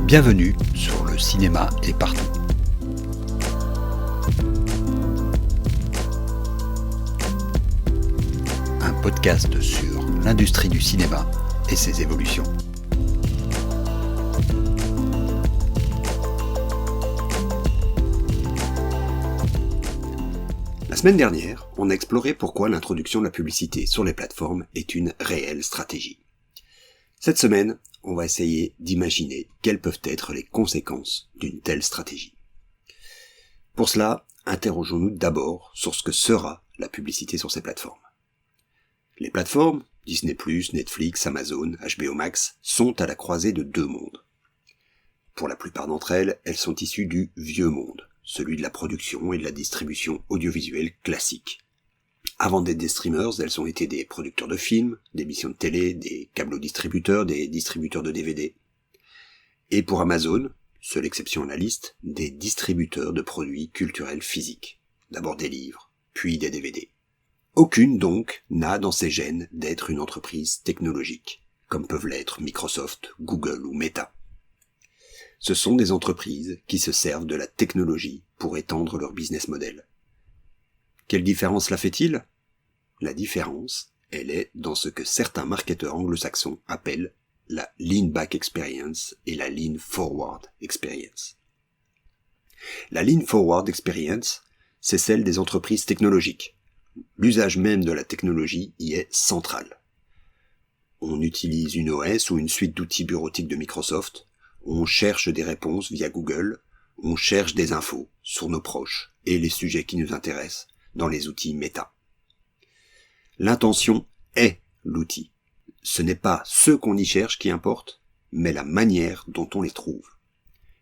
Bienvenue sur Le cinéma est partout. Un podcast sur l'industrie du cinéma et ses évolutions. La semaine dernière, on a exploré pourquoi l'introduction de la publicité sur les plateformes est une réelle stratégie. Cette semaine, on va essayer d'imaginer quelles peuvent être les conséquences d'une telle stratégie. Pour cela, interrogeons-nous d'abord sur ce que sera la publicité sur ces plateformes. Les plateformes, Disney+, Netflix, Amazon, HBO Max, sont à la croisée de deux mondes. Pour la plupart d'entre elles, elles sont issues du vieux monde, celui de la production et de la distribution audiovisuelle classique. Avant d'être des streamers, elles ont été des producteurs de films, d'émissions de télé, des câblo-distributeurs, des distributeurs de DVD. Et pour Amazon, seule exception à la liste, des distributeurs de produits culturels physiques. D'abord des livres, puis des DVD. Aucune donc n'a dans ses gènes d'être une entreprise technologique, comme peuvent l'être Microsoft, Google ou Meta. Ce sont des entreprises qui se servent de la technologie pour étendre leur business model. Quelle différence cela fait-il ? La différence, elle est dans ce que certains marketeurs anglo-saxons appellent la Lean Back Experience et la Lean Forward Experience. La Lean Forward Experience, c'est celle des entreprises technologiques. L'usage même de la technologie y est central. On utilise une OS ou une suite d'outils bureautiques de Microsoft, on cherche des réponses via Google, on cherche des infos sur nos proches et les sujets qui nous intéressent dans les outils Meta. L'intention est l'outil. Ce n'est pas ce qu'on y cherche qui importe, mais la manière dont on les trouve.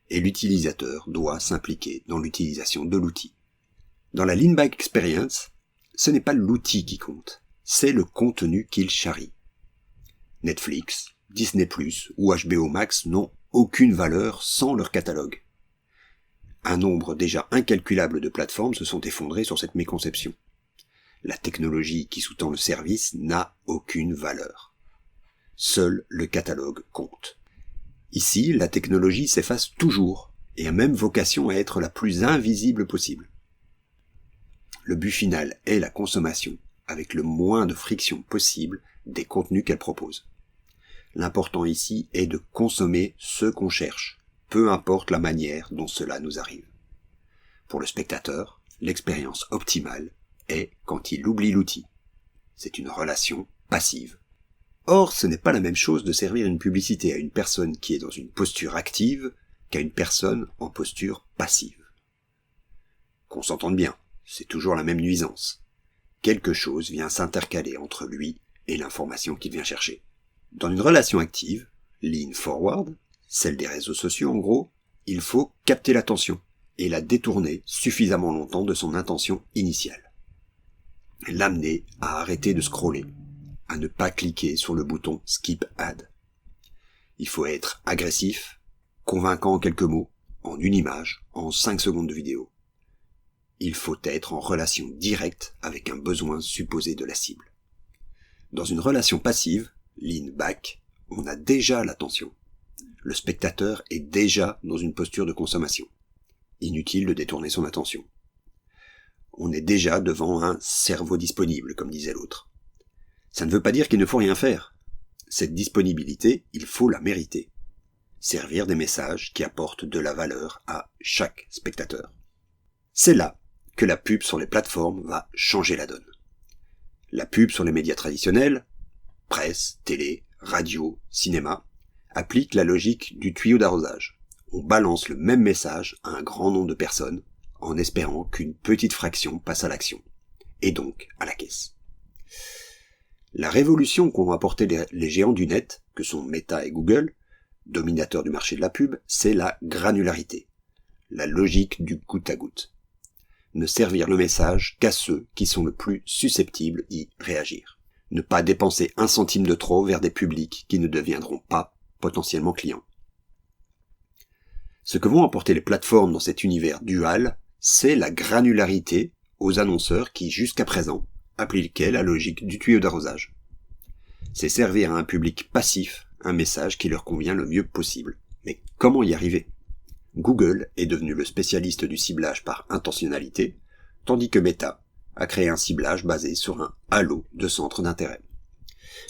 Et l'utilisateur doit s'impliquer dans l'utilisation de l'outil. Dans la Lean Back Experience, ce n'est pas l'outil qui compte, c'est le contenu qu'il charrie. Netflix, Disney+, ou HBO Max n'ont aucune valeur sans leur catalogue. Un nombre déjà incalculable de plateformes se sont effondrées sur cette méconception. La technologie qui sous-tend le service n'a aucune valeur. Seul le catalogue compte. Ici, la technologie s'efface toujours et a même vocation à être la plus invisible possible. Le but final est la consommation, avec le moins de friction possible des contenus qu'elle propose. L'important ici est de consommer ce qu'on cherche, peu importe la manière dont cela nous arrive. Pour le spectateur, l'expérience optimale est quand il oublie l'outil. C'est une relation passive. Or, ce n'est pas la même chose de servir une publicité à une personne qui est dans une posture active qu'à une personne en posture passive. Qu'on s'entende bien, c'est toujours la même nuisance. Quelque chose vient s'intercaler entre lui et l'information qu'il vient chercher. Dans une relation active, lean forward, celle des réseaux sociaux en gros, il faut capter l'attention et la détourner suffisamment longtemps de son intention initiale. L'amener à arrêter de scroller, à ne pas cliquer sur le bouton Skip Ad. Il faut être agressif, convaincant en quelques mots, en une image, en 5 secondes de vidéo. Il faut être en relation directe avec un besoin supposé de la cible. Dans une relation passive, lean back, on a déjà l'attention. Le spectateur est déjà dans une posture de consommation. Inutile de détourner son attention. On est déjà devant un cerveau disponible, comme disait l'autre. Ça ne veut pas dire qu'il ne faut rien faire. Cette disponibilité, il faut la mériter. Servir des messages qui apportent de la valeur à chaque spectateur. C'est là que la pub sur les plateformes va changer la donne. La pub sur les médias traditionnels, presse, télé, radio, cinéma, applique la logique du tuyau d'arrosage. On balance le même message à un grand nombre de personnes en espérant qu'une petite fraction passe à l'action, et donc à la caisse. La révolution qu'ont apporté les géants du net, que sont Meta et Google, dominateurs du marché de la pub, c'est la granularité, la logique du goutte à goutte. Ne servir le message qu'à ceux qui sont le plus susceptibles d'y réagir. Ne pas dépenser un centime de trop vers des publics qui ne deviendront pas potentiellement clients. Ce que vont apporter les plateformes dans cet univers dual, c'est la granularité aux annonceurs qui, jusqu'à présent, appliquaient la logique du tuyau d'arrosage. C'est servir à un public passif un message qui leur convient le mieux possible, Mais comment y arriver ? Google est devenu le spécialiste du ciblage par intentionnalité, tandis que Meta a créé un ciblage basé sur un halo de centres d'intérêt.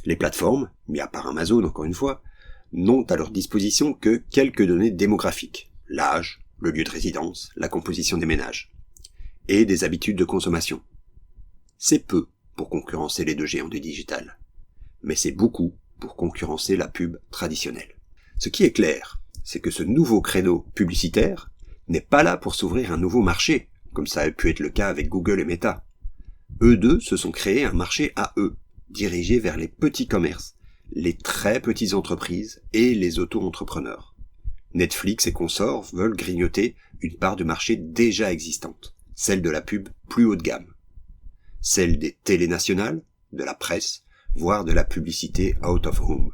Les plateformes, mis à part Amazon encore une fois, n'ont à leur disposition que quelques données démographiques, l'âge, le lieu de résidence, la composition des ménages, et des habitudes de consommation. C'est peu pour concurrencer les deux géants du digital, mais c'est beaucoup pour concurrencer la pub traditionnelle. Ce qui est clair, c'est que ce nouveau créneau publicitaire n'est pas là pour s'ouvrir un nouveau marché, comme ça a pu être le cas avec Google et Meta. Eux deux se sont créés un marché à eux, dirigé vers les petits commerces, les très petites entreprises et les auto-entrepreneurs. Netflix et consorts veulent grignoter une part du marché déjà existante, celle de la pub plus haut de gamme, celle des télés nationales, de la presse, voire de la publicité out of home,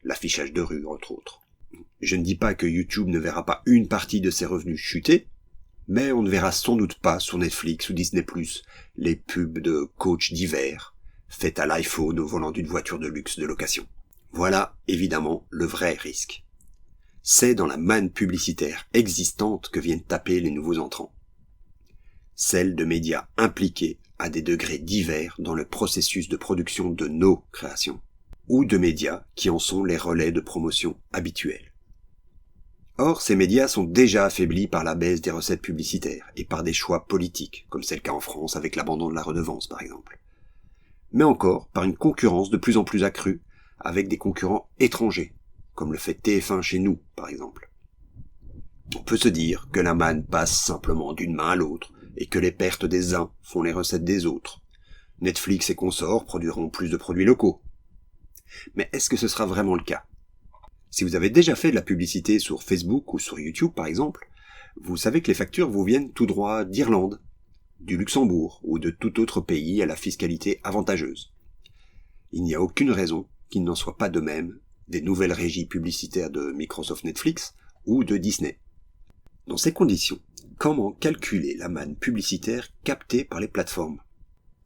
l'affichage de rue entre autres. Je ne dis pas que YouTube ne verra pas une partie de ses revenus chuter, mais on ne verra sans doute pas sur Netflix ou Disney+, les pubs de coach d'hiver, faites à l'iPhone au volant d'une voiture de luxe de location. Voilà, évidemment, le vrai risque. C'est dans la manne publicitaire existante que viennent taper les nouveaux entrants. Celle de médias impliqués à des degrés divers dans le processus de production de nos créations, ou de médias qui en sont les relais de promotion habituels. Or, ces médias sont déjà affaiblis par la baisse des recettes publicitaires et par des choix politiques, comme c'est le cas en France avec l'abandon de la redevance par exemple. Mais encore par une concurrence de plus en plus accrue avec des concurrents étrangers, comme le fait TF1 chez nous par exemple. On peut se dire que la manne passe simplement d'une main à l'autre et que les pertes des uns font les recettes des autres. Netflix et consorts produiront plus de produits locaux. Mais est-ce que ce sera vraiment le cas ? Si vous avez déjà fait de la publicité sur Facebook ou sur YouTube par exemple, vous savez que les factures vous viennent tout droit d'Irlande, du Luxembourg ou de tout autre pays à la fiscalité avantageuse. Il n'y a aucune raison qu'il n'en soit pas de même des nouvelles régies publicitaires de Microsoft Netflix ou de Disney. Dans ces conditions, comment calculer la manne publicitaire captée par les plateformes ?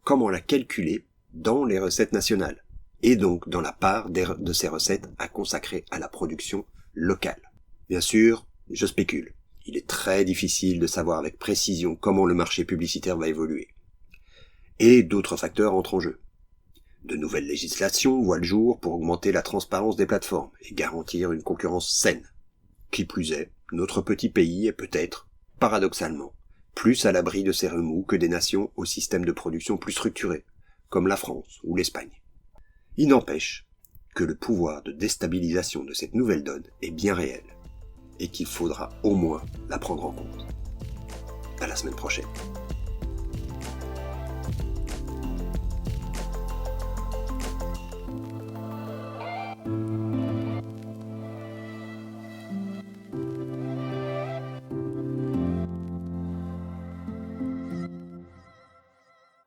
Comment la calculer dans les recettes nationales ? Et donc dans la part de ces recettes à consacrer à la production locale. Bien sûr, je spécule. Il est très difficile de savoir avec précision comment le marché publicitaire va évoluer. Et d'autres facteurs entrent en jeu. De nouvelles législations voient le jour pour augmenter la transparence des plateformes et garantir une concurrence saine. Qui plus est, notre petit pays est peut-être, paradoxalement, plus à l'abri de ces remous que des nations au système de production plus structuré, comme la France ou l'Espagne. Il n'empêche que le pouvoir de déstabilisation de cette nouvelle donne est bien réel, et qu'il faudra au moins la prendre en compte. À la semaine prochaine.